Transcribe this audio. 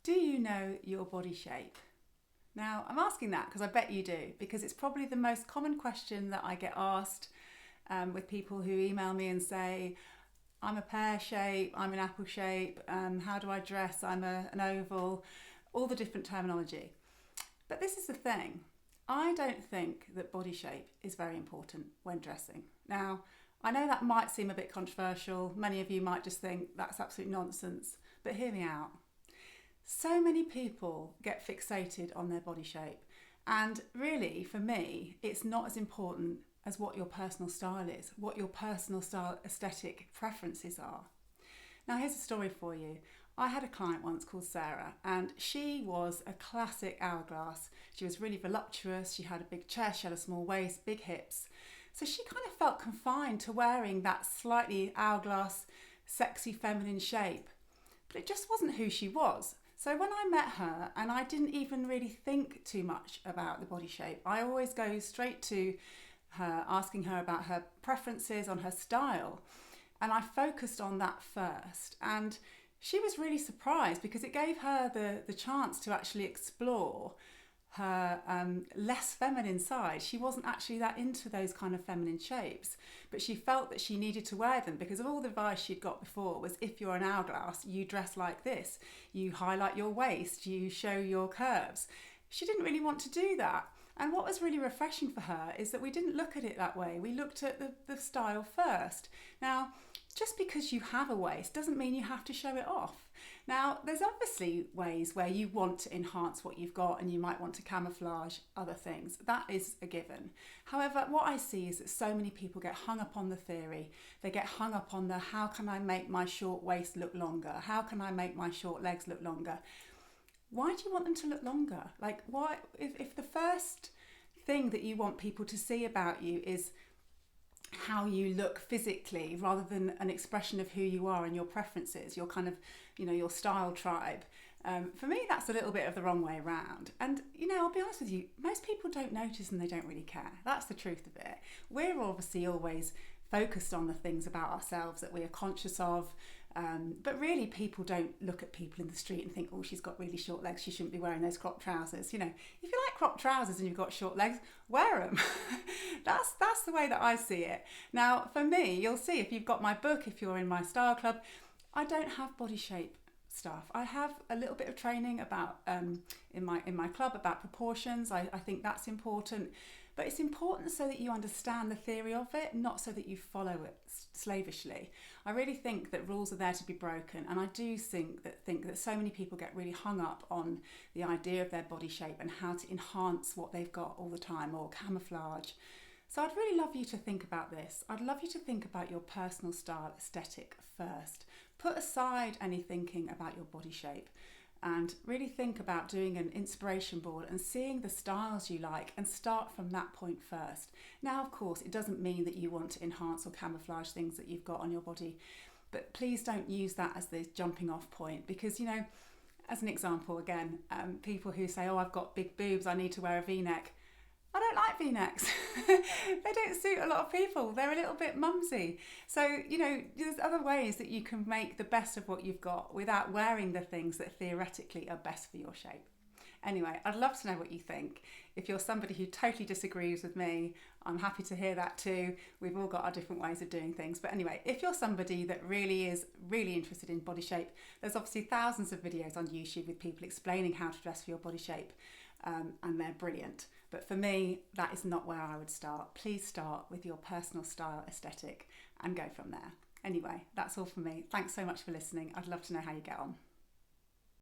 Do you know your body shape? Now, I'm asking that because I bet you do, because it's probably the most common question that I get asked with people who email me and say, I'm a pear shape, I'm an apple shape, how do I dress, I'm an oval, all the different terminology. But this is the thing, I don't think that body shape is very important when dressing. Now, I know that might seem a bit controversial, many of you might just think that's absolute nonsense, but hear me out. So many people get fixated on their body shape, and really for me it's not as important as what your personal style is, what your personal style aesthetic preferences are. Now here's a story for you. I had a client once called Sarah, and she was a classic hourglass. She was really voluptuous, she had a big chest, she had a small waist, big hips. So she kind of felt confined to wearing that slightly hourglass, sexy feminine shape. But it just wasn't who she was. So when I met her, and I didn't even really think too much about the body shape, I always go straight to her, asking her about her preferences on her style. And I focused on that first. And she was really surprised because it gave her the chance to actually explore her less feminine side. She wasn't actually that into those kind of feminine shapes, but she felt that she needed to wear them because of all the advice she'd got before was, if you're an hourglass, you dress like this, you highlight your waist, you show your curves. She didn't really want to do that. And what was really refreshing for her is that we didn't look at it that way. We looked at the style first. Now, just because you have a waist doesn't mean you have to show it off. Now, there's obviously ways where you want to enhance what you've got and you might want to camouflage other things. That is a given. However, what I see is that so many people get hung up on the theory. They get hung up on the, how can I make my short waist look longer? How can I make my short legs look longer? Why do you want them to look longer? Like, why, if the first thing that you want people to see about you is how you look physically rather than an expression of who you are and your preferences, your kind of, your style tribe. For me, that's a little bit of the wrong way around. And, I'll be honest with you, most people don't notice and they don't really care. That's the truth of it. We're obviously always focused on the things about ourselves that we are conscious of. But really people don't look at people in the street and think, oh, she's got really short legs, she shouldn't be wearing those cropped trousers. If you like cropped trousers and you've got short legs, wear them. That's the way that I see it. Now, for me, you'll see if you've got my book, if you're in my style club, I don't have body shape stuff. I have a little bit of training about in my club about proportions. I think that's important. But it's important so that you understand the theory of it, not so that you follow it slavishly. I really think that rules are there to be broken, and I do think that so many people get really hung up on the idea of their body shape and how to enhance what they've got all the time, or camouflage. So I'd really love you to think about this. I'd love you to think about your personal style aesthetic first. Put aside any thinking about your body shape and really think about doing an inspiration board and seeing the styles you like and start from that point first. Now, of course, it doesn't mean that you want to enhance or camouflage things that you've got on your body, but please don't use that as the jumping off point because, as an example, again, people who say, oh, I've got big boobs, I need to wear a V-neck. I don't like V-necks. They don't suit a lot of people. They're a little bit mumsy. So, there's other ways that you can make the best of what you've got without wearing the things that theoretically are best for your shape. Anyway, I'd love to know what you think. If you're somebody who totally disagrees with me, I'm happy to hear that too. We've all got our different ways of doing things. But anyway, if you're somebody that really is really interested in body shape, there's obviously thousands of videos on YouTube with people explaining how to dress for your body shape. And they're brilliant. But for me, that is not where I would start. Please start with your personal style aesthetic and go from there. Anyway, that's all from me. Thanks so much for listening. I'd love to know how you get on.